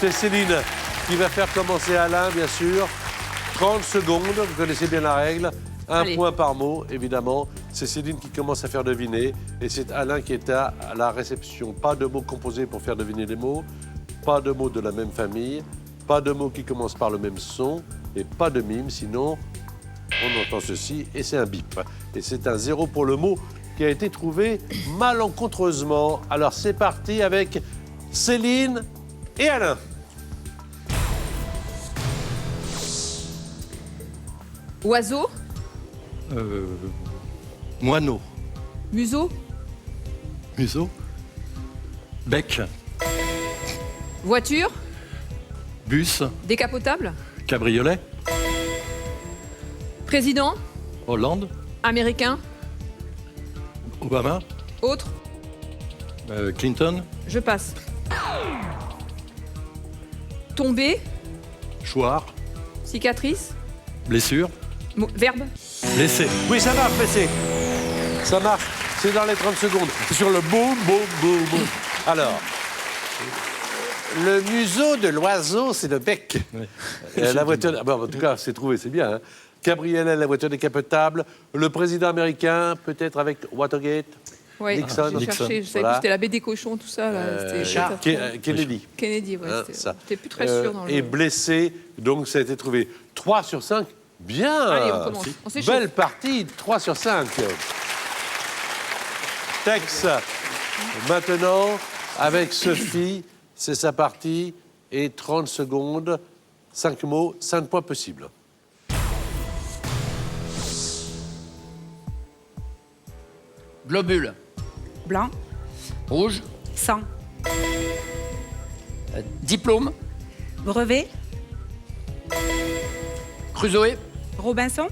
C'est Céline qui va faire commencer Alain, bien sûr. 30 secondes, vous connaissez bien la règle. Un point par mot, évidemment. C'est Céline qui commence à faire deviner. Et c'est Alain qui est à la réception. Pas de mots composés pour faire deviner les mots. Pas de mots de la même famille. Pas de mots qui commencent par le même son. Et pas de mime, sinon on entend ceci et c'est un bip. Et c'est un 0 pour le mot qui a été trouvé malencontreusement. Alors c'est parti avec Céline et Alain. Oiseau. Moineau. Museau. Museau. Bec. Voiture. Bus. Décapotable. Cabriolet. Président. Hollande. Américain. Obama. Autre. Clinton. Je passe. Tomber. Chouard. Cicatrice. Blessure. Verbe. Blessé. Oui, ça marche, Fessé. Ça marche. C'est dans les 30 secondes. C'est sur le boum, boum, boum, boum. Alors, le museau de l'oiseau, c'est le bec. Oui. La voiture... Bon, en tout cas, c'est trouvé, c'est bien. Hein. Cabriolet, la voiture décapotable. Le président américain, peut-être avec Watergate. Oui, Nixon. j'ai cherché. Je savais Voilà. que c'était la baie des cochons, tout ça. Là. Kennedy. Kennedy, ouais. Hein, J'étais plus très sûr dans le... Et blessé, donc ça a été trouvé. 3 sur 5, bien. Allez, on commence. On s'échauffe. Belle partie, 3 sur 5. Tex, maintenant, avec Sophie, c'est sa partie, et 30 secondes, 5 mots, 5 points possibles. Globule. Blanc. Rouge. Sang. Diplôme. Brevet. Crusoe. Robinson.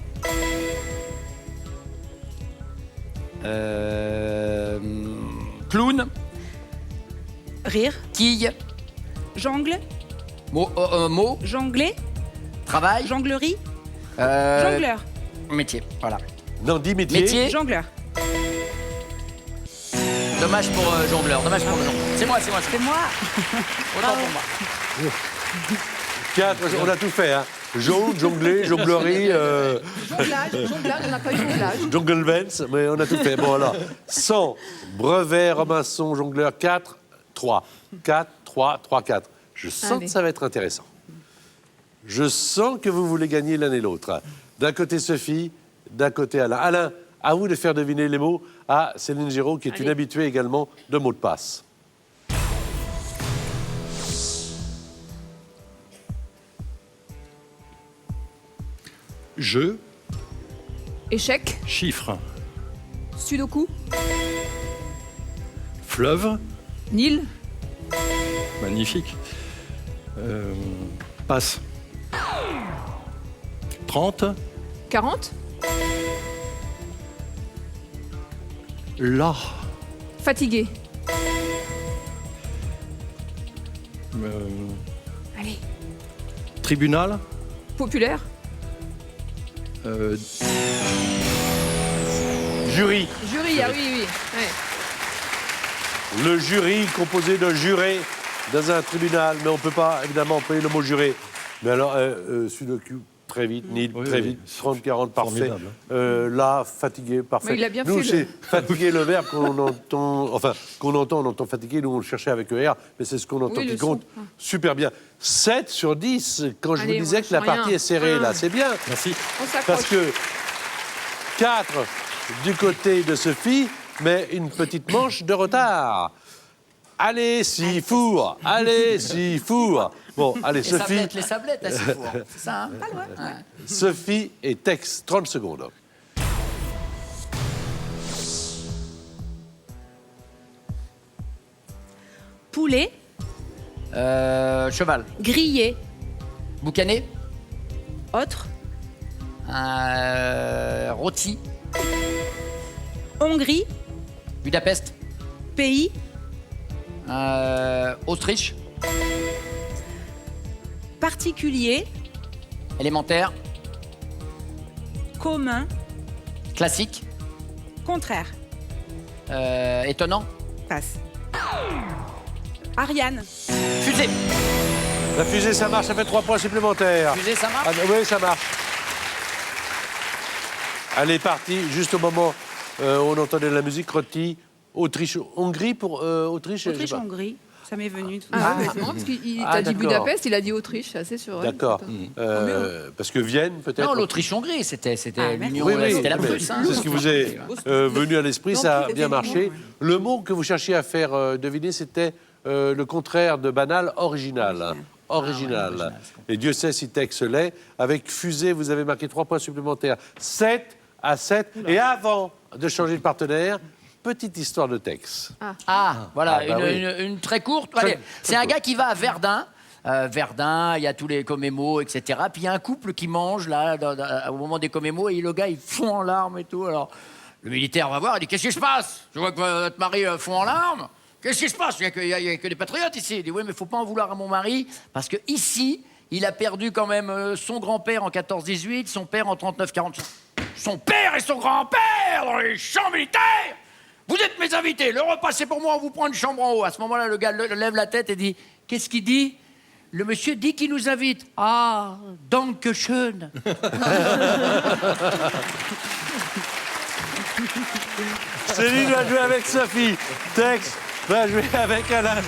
Clown. Rire. Quille. Jongle. Mot. Jongler. Travail. Jonglerie. Euh, Jongleur. Métier. Voilà. Non, 10 métiers. Métier. Jongleur. Dommage pour jongleur. Dommage pour le nom. C'est moi. C'est moi. Autant pour moi. 4, on a tout fait. Hein. Jaune, jongler, jonglerie, Jonglage, on n'a pas eu jonglage. Jungle Vance, mais on a tout fait. Bon, alors, 100, brevet, Robinson, jongleur, 4, 3. 4, 3, 3, 4. Je sens Allez. que ça va être intéressant. Je sens que vous voulez gagner l'un et l'autre. D'un côté Sophie, d'un côté Alain. Alain, à vous de faire deviner les mots à Céline Giraud, qui est une habituée également de mots de passe. Jeu. Échec. Chiffre. Sudoku. Fleuve. Nil. Magnifique. Passe. 30. 40. Là. Fatigué. Allez. Tribunal. Populaire. Jury. Jury, ah oui. Ouais. Le jury composé de jurés dans un tribunal, mais on ne peut pas évidemment employer le mot juré. Mais alors, Sudoku, très vite, Nil, Oui, très oui. vite, 30, 40, parfait. Formidable. Là, fatigué, parfait. Mais il a bien nous, fait c'est fatigué le verbe qu'on entend, on entend fatigué, nous on le cherchait avec ER, mais c'est ce qu'on entend Oui, qui le son. compte. Super bien. 7 sur 10, quand je Allez, vous disais on que la lâche rien. partie est serrée, là, c'est bien. Merci. On s'accroche. Parce que 4 du côté de Sophie, mais une petite manche de retard. Allez, si four. Allez, si four. Bon, allez, Sophie. Les sablettes, là, c'est fort. C'est ça, hein? Ouais. Sophie et Tex, 30 secondes. Poulet. Cheval. Grillé. Boucané. Autre. Rôti. Hongrie. Budapest. Pays. Autriche. Particulier. Élémentaire. Commun. Classique. Contraire. Étonnant. Passe. Ariane. Fusée. La fusée, ça marche, ça fait 3 points supplémentaires. Fusée, ça marche. Ah, oui, ça marche. Elle est partie juste au moment où on entendait la musique rôtie. Autriche-Hongrie pour Autriche. je sais pas. Autriche-Hongrie. Ça m'est venu. Tout Ah, ça. c'est marrant parce qu'il Ah, t'a dit d'accord. Budapest, il a dit Autriche, c'est assez sûr. ouais. D'accord. Parce que Vienne, peut-être. Non, l'Autriche-Hongrie, c'était Ah, l'Union, Oui, oui, c'était la mais Prusse. Hein. c'est ce qui vous est venu à l'esprit, ça a Non, bien marché. Le mot que vous cherchiez à faire deviner, c'était le contraire de banal, original. Original. Et Dieu sait si Tex l'est. Avec fusée, vous avez marqué 3 points supplémentaires. 7-7. Et avant de changer de partenaire, petite histoire de Tex. Ah, voilà, Ah, bah oui. une très courte. Très- Allez, très c'est un courte. gars qui va à Verdun. Verdun, il y a tous les comémos, etc. Puis il y a un couple qui mange, là, au moment des comémos, et le gars, il fond en larmes et tout. Alors, le militaire va voir, il dit, qu'est-ce qui se passe? Je vois que votre mari fond en larmes. Qu'est-ce qui se passe? Il n'y a que des patriotes ici. Il dit, oui, mais il ne faut pas en vouloir à mon mari, parce que ici, il a perdu quand même son grand-père en 14-18, son père en 39-40. Son père et son grand-père dans les champs militaires! Vous êtes mes invités, le repas c'est pour moi, on vous prend une chambre en haut. À ce moment-là, le gars lève la tête et dit, qu'est-ce qu'il dit? Le monsieur dit qu'il nous invite. Ah, danke schön. Céline va jouer avec Sophie. Tex va jouer avec Alain.